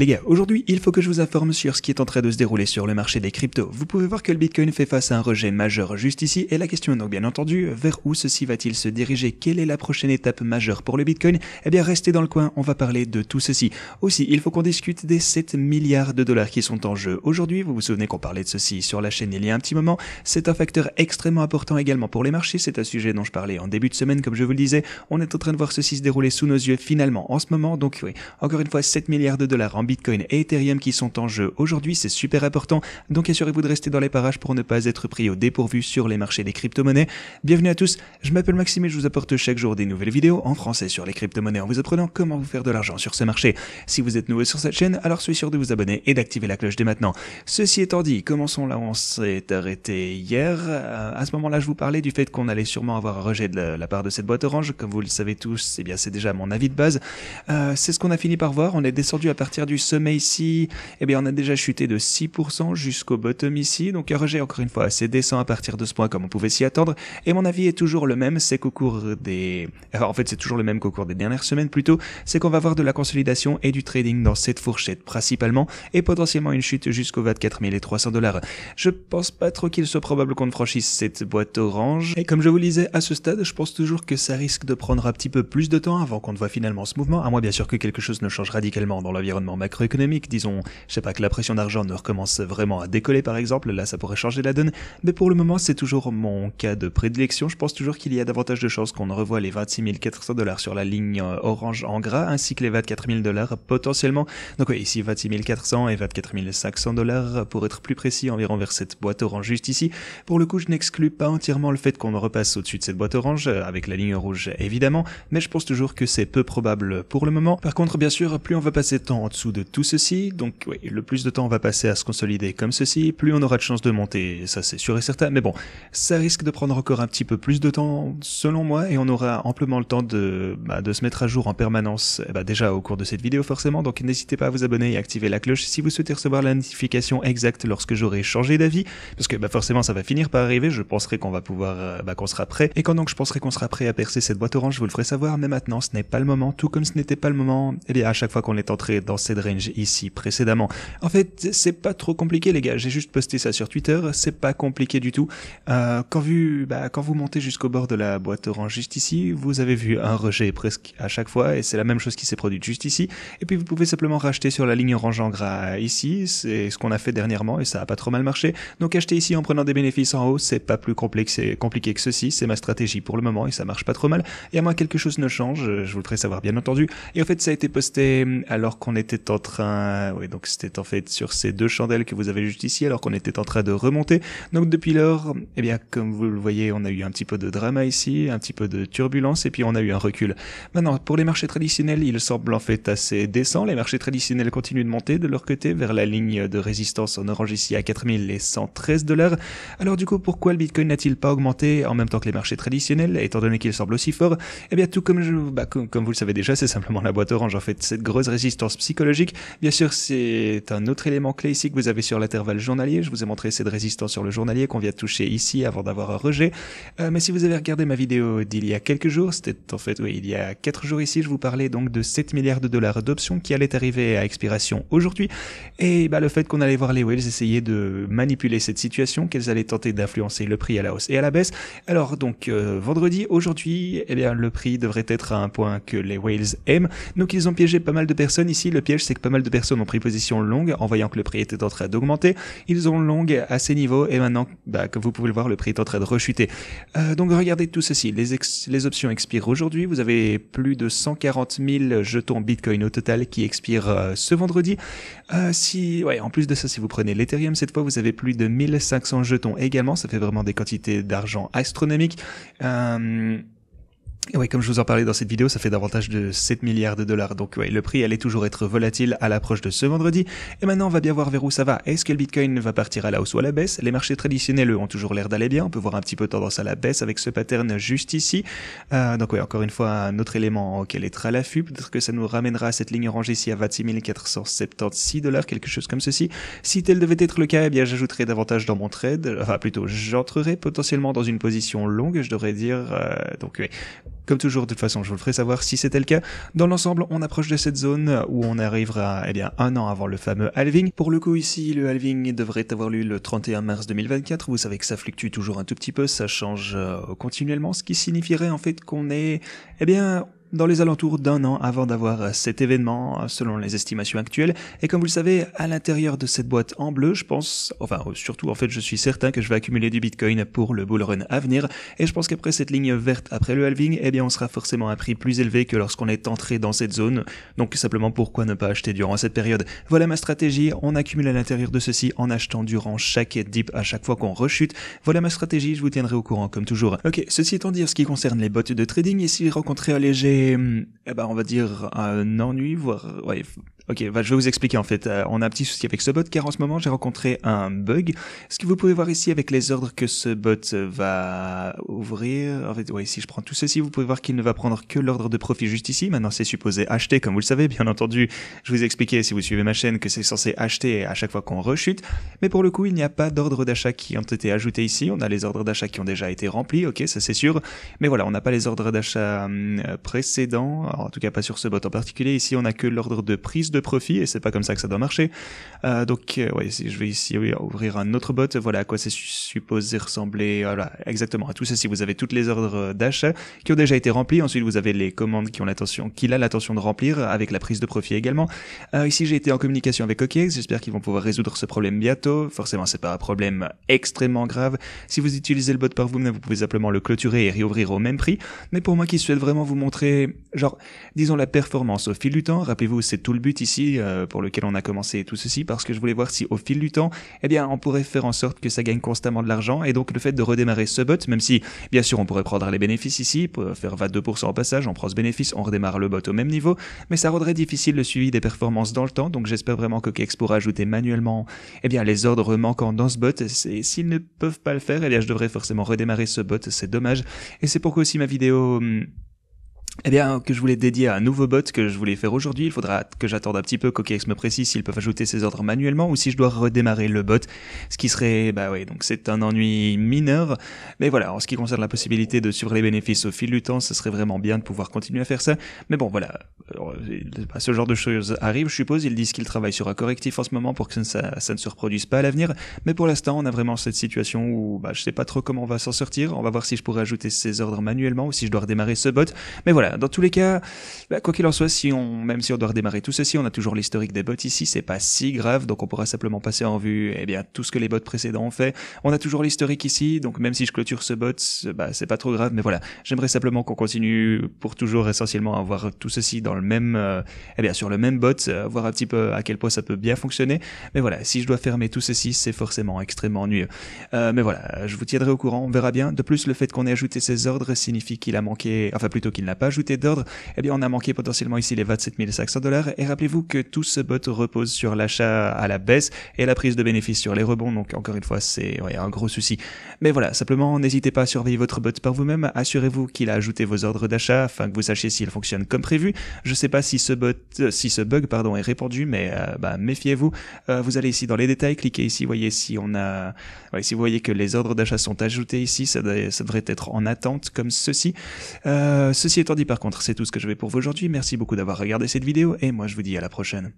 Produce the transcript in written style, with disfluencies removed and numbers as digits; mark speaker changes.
Speaker 1: Les gars, aujourd'hui, il faut que je vous informe sur ce qui est en train de se dérouler sur le marché des cryptos. Vous pouvez voir que le Bitcoin fait face à un rejet majeur juste ici, et la question est donc bien entendu, vers où ceci va-t-il se diriger? Quelle est la prochaine étape majeure pour le Bitcoin? Eh bien, restez dans le coin, on va parler de tout ceci. Aussi, il faut qu'on discute des 7 milliards de dollars qui sont en jeu aujourd'hui. Vous vous souvenez qu'on parlait de ceci sur la chaîne il y a un petit moment. C'est un facteur extrêmement important également pour les marchés. C'est un sujet dont je parlais en début de semaine, comme je vous le disais. On est en train de voir ceci se dérouler sous nos yeux finalement en ce moment. Donc oui, encore une fois, 7 milliards de dollars en Bitcoin et Ethereum qui sont en jeu aujourd'hui, c'est super important, donc assurez-vous de rester dans les parages pour ne pas être pris au dépourvu sur les marchés des crypto-monnaies. Bienvenue à tous, je m'appelle Maxime et je vous apporte chaque jour des nouvelles vidéos en français sur les crypto-monnaies en vous apprenant comment vous faire de l'argent sur ce marché. Si vous êtes nouveau sur cette chaîne, alors soyez sûr de vous abonner et d'activer la cloche dès maintenant. Ceci étant dit, commençons là où on s'est arrêté hier. À ce moment-là, je vous parlais du fait qu'on allait sûrement avoir un rejet de la part de cette boîte orange. Comme vous le savez tous, eh bien c'est déjà mon avis de base. C'est ce qu'on a fini par voir, on est descendu à partir du sommet ici. Eh bien, on a déjà chuté de 6% jusqu'au bottom ici, donc un rejet encore une fois assez décent à partir de ce point comme on pouvait s'y attendre, et mon avis est toujours le même, c'est qu'au cours des... Enfin, en fait, c'est toujours le même qu'au cours des dernières semaines plutôt, c'est qu'on va voir de la consolidation et du trading dans cette fourchette principalement, et potentiellement une chute jusqu'aux 24 300 $. Je pense pas trop qu'il soit probable qu'on ne franchisse cette boîte orange, et comme je vous le disais, à ce stade, je pense toujours que ça risque de prendre un petit peu plus de temps avant qu'on ne voit finalement ce mouvement, à moins bien sûr que quelque chose ne change radicalement dans l'environnement macroéconomique, disons, je sais pas, que la pression d'argent ne recommence vraiment à décoller par exemple, là ça pourrait changer la donne, mais pour le moment c'est toujours mon cas de prédilection. Je pense toujours qu'il y a davantage de chances qu'on revoie les 26 400 $ sur la ligne orange en gras, ainsi que les 24 000 $ potentiellement. Donc oui, ici 26 400 et 24 500 $ pour être plus précis, environ vers cette boîte orange juste ici. Pour le coup, je n'exclus pas entièrement le fait qu'on repasse au-dessus de cette boîte orange, avec la ligne rouge évidemment, mais je pense toujours que c'est peu probable pour le moment. Par contre, bien sûr, plus on va passer de temps en dessous de tout ceci, donc oui, le plus de temps on va passer à se consolider comme ceci, plus on aura de chances de monter, ça c'est sûr et certain, mais bon, ça risque de prendre encore un petit peu plus de temps selon moi, et on aura amplement le temps de se mettre à jour en permanence, déjà au cours de cette vidéo forcément, donc n'hésitez pas à vous abonner et activer la cloche si vous souhaitez recevoir la notification exacte lorsque j'aurai changé d'avis, parce que forcément ça va finir par arriver, je penserai qu'on va pouvoir, qu'on sera prêt, et quand donc je penserai qu'on sera prêt à percer cette boîte orange, je vous le ferai savoir, mais maintenant ce n'est pas le moment, tout comme ce n'était pas le moment, eh bien à chaque fois qu'on est entré dans cette range ici précédemment. En fait, c'est pas trop compliqué les gars, j'ai juste posté ça sur Twitter, c'est pas compliqué du tout. Quand vous montez jusqu'au bord de la boîte orange juste ici, vous avez vu un rejet presque à chaque fois, et c'est la même chose qui s'est produite juste ici, et puis vous pouvez simplement racheter sur la ligne orange en gras ici, c'est ce qu'on a fait dernièrement, et ça a pas trop mal marché, donc acheter ici en prenant des bénéfices en haut, c'est pas plus compliqué que ceci, c'est ma stratégie pour le moment, et ça marche pas trop mal, et à moins que quelque chose ne change, je vous le ferai savoir bien entendu, et en fait ça a été posté alors qu'on était en train, oui donc c'était en fait sur ces deux chandelles que vous avez juste ici alors qu'on était en train de remonter. Donc depuis lors, eh bien comme vous le voyez, on a eu un petit peu de drama ici, un petit peu de turbulence et puis on a eu un recul. Maintenant, pour les marchés traditionnels, il semble en fait assez décent. Les marchés traditionnels continuent de monter de leur côté vers la ligne de résistance en orange ici à 4113 $. Alors du coup, pourquoi le Bitcoin n'a-t-il pas augmenté en même temps que les marchés traditionnels, étant donné qu'il semble aussi fort? Eh bien tout comme comme vous le savez déjà, c'est simplement la boîte orange en fait, cette grosse résistance psychologique. Bien sûr, c'est un autre élément clé ici que vous avez sur l'intervalle journalier. Je vous ai montré cette résistance sur le journalier qu'on vient de toucher ici avant d'avoir un rejet. Mais si vous avez regardé ma vidéo d'il y a quelques jours, c'était en fait, oui, il y a 4 jours ici, je vous parlais donc de 7 milliards de dollars d'options qui allaient arriver à expiration aujourd'hui. Et le fait qu'on allait voir les whales essayer de manipuler cette situation, qu'elles allaient tenter d'influencer le prix à la hausse et à la baisse. Alors donc, vendredi, aujourd'hui, eh bien, le prix devrait être à un point que les whales aiment. Donc ils ont piégé pas mal de personnes ici. Le piège, c'est que pas mal de personnes ont pris position longue en voyant que le prix était en train d'augmenter. Ils ont long à ces niveaux et maintenant, comme vous pouvez le voir, le prix est en train de rechuter. Donc regardez tout ceci. Les options expirent aujourd'hui. Vous avez plus de 140 000 jetons Bitcoin au total qui expirent ce vendredi. En plus de ça, si vous prenez l'Ethereum, cette fois, vous avez plus de 1500 jetons également. Ça fait vraiment des quantités d'argent astronomiques. Oui, comme je vous en parlais dans cette vidéo, ça fait davantage de 7 milliards de dollars. Donc ouais, le prix allait toujours être volatile à l'approche de ce vendredi. Et maintenant, on va bien voir vers où ça va. Est-ce que le Bitcoin va partir à la hausse ou à la baisse? Les marchés traditionnels, eux, ont toujours l'air d'aller bien. On peut voir un petit peu tendance à la baisse avec ce pattern juste ici. Donc ouais, encore une fois, un autre élément auquel être à l'affût. Peut-être que ça nous ramènera à cette ligne orange ici à 26 476 $, quelque chose comme ceci. Si tel devait être le cas, eh bien, j'ajouterai davantage dans mon trade. Enfin, plutôt, j'entrerai potentiellement dans une position longue, je devrais dire. Donc ouais. Comme toujours, de toute façon, je vous le ferai savoir si c'était le cas. Dans l'ensemble, on approche de cette zone où on arrivera, un an avant le fameux halving. Pour le coup, ici, le halving devrait avoir lieu le 31 mars 2024. Vous savez que ça fluctue toujours un tout petit peu, ça change continuellement, ce qui signifierait en fait qu'on est, dans les alentours d'un an avant d'avoir cet événement, selon les estimations actuelles. Et comme vous le savez, à l'intérieur de cette boîte en bleu, je pense, surtout en fait, je suis certain que je vais accumuler du Bitcoin pour le bull run à venir. Et je pense qu'après cette ligne verte, après le halving, on sera forcément à un prix plus élevé que lorsqu'on est entré dans cette zone. Donc simplement, pourquoi ne pas acheter durant cette période? Voilà ma stratégie. On accumule à l'intérieur de ceci en achetant durant chaque dip à chaque fois qu'on rechute. Voilà ma stratégie. Je vous tiendrai au courant comme toujours. Ok, ceci étant dit, en ce qui concerne les bots de trading, ici j'ai rencontré un léger on va dire un ennui, voire ok, je vais vous expliquer en fait. On a un petit souci avec ce bot car en ce moment j'ai rencontré un bug. Ce que vous pouvez voir ici avec les ordres que ce bot va ouvrir, en fait, si je prends tout ceci, vous pouvez voir qu'il ne va prendre que l'ordre de profit juste ici. Maintenant c'est supposé acheter, comme vous le savez, bien entendu. Je vous ai expliqué si vous suivez ma chaîne que c'est censé acheter à chaque fois qu'on rechute. Mais pour le coup, il n'y a pas d'ordre d'achat qui ont été ajoutés ici. On a les ordres d'achat qui ont déjà été remplis, ok, ça c'est sûr. Mais voilà, on n'a pas les ordres d'achat précédents. Alors, en tout cas pas sur ce bot en particulier. Ici on a que l'ordre de prise de profit et c'est pas comme ça que ça doit marcher. Si je vais ici ouvrir un autre bot, voilà à quoi c'est supposé ressembler. Voilà, exactement à tout ceci. Vous avez toutes les ordres d'achat qui ont déjà été remplis. Ensuite vous avez les commandes qu'il a l'intention de remplir avec la prise de profit également. Ici j'ai été en communication avec OKX. J'espère qu'ils vont pouvoir résoudre ce problème bientôt. Forcément c'est pas un problème extrêmement grave. Si vous utilisez le bot par vous-même, vous pouvez simplement le clôturer et réouvrir au même prix. Mais pour moi qui souhaite vraiment vous montrer disons la performance au fil du temps, rappelez-vous c'est tout le but ici pour lequel on a commencé tout ceci, parce que je voulais voir si au fil du temps on pourrait faire en sorte que ça gagne constamment de l'argent. Et donc le fait de redémarrer ce bot, même si bien sûr on pourrait prendre les bénéfices ici pour faire 22% au passage, on prend ce bénéfice, on redémarre le bot au même niveau, mais ça rendrait difficile le suivi des performances dans le temps. Donc j'espère vraiment que OKX pourra ajouter manuellement les ordres manquants dans ce bot. Et s'ils ne peuvent pas le faire, je devrais forcément redémarrer ce bot, c'est dommage. Et c'est pourquoi aussi ma vidéo que je voulais dédier à un nouveau bot que je voulais faire aujourd'hui. Il faudra que j'attende un petit peu qu'OKX me précise s'ils peuvent ajouter ces ordres manuellement ou si je dois redémarrer le bot, ce qui serait, donc c'est un ennui mineur. Mais voilà, en ce qui concerne la possibilité de suivre les bénéfices au fil du temps, ce serait vraiment bien de pouvoir continuer à faire ça. Mais bon, voilà, ce genre de choses arrive, je suppose. Ils disent qu'ils travaillent sur un correctif en ce moment pour que ça ne se reproduise pas à l'avenir. Mais pour l'instant, on a vraiment cette situation où je sais pas trop comment on va s'en sortir. On va voir si je pourrais ajouter ces ordres manuellement ou si je dois redémarrer ce bot. Mais voilà, dans tous les cas, quoi qu'il en soit, même si on doit redémarrer tout ceci, on a toujours l'historique des bots ici, c'est pas si grave, donc on pourra simplement passer en vue tout ce que les bots précédents ont fait. On a toujours l'historique ici, donc même si je clôture ce bot, c'est pas trop grave, mais voilà, j'aimerais simplement qu'on continue pour toujours essentiellement avoir tout ceci dans le même, sur le même bot, voir un petit peu à quel point ça peut bien fonctionner. Mais voilà, si je dois fermer tout ceci, c'est forcément extrêmement ennuyeux. Mais voilà, je vous tiendrai au courant, on verra bien. De plus, le fait qu'on ait ajouté ces ordres signifie qu'il a manqué, plutôt qu'il n'a pas ajouté d'ordre, on a manqué potentiellement ici les 27 500 $. Et rappelez-vous que tout ce bot repose sur l'achat à la baisse et la prise de bénéfices sur les rebonds. Donc encore une fois, c'est un gros souci. Mais voilà, simplement n'hésitez pas à surveiller votre bot par vous-même. Assurez-vous qu'il a ajouté vos ordres d'achat afin que vous sachiez s'il fonctionne comme prévu. Je sais pas si ce bug est répandu, mais méfiez-vous. Vous allez ici dans les détails, cliquez ici, voyez si si vous voyez que les ordres d'achat sont ajoutés ici, ça devrait être en attente comme ceci. Ceci étant dit, par contre, c'est tout ce que je vais pour vous aujourd'hui. Merci beaucoup d'avoir regardé cette vidéo et moi je vous dis à la prochaine.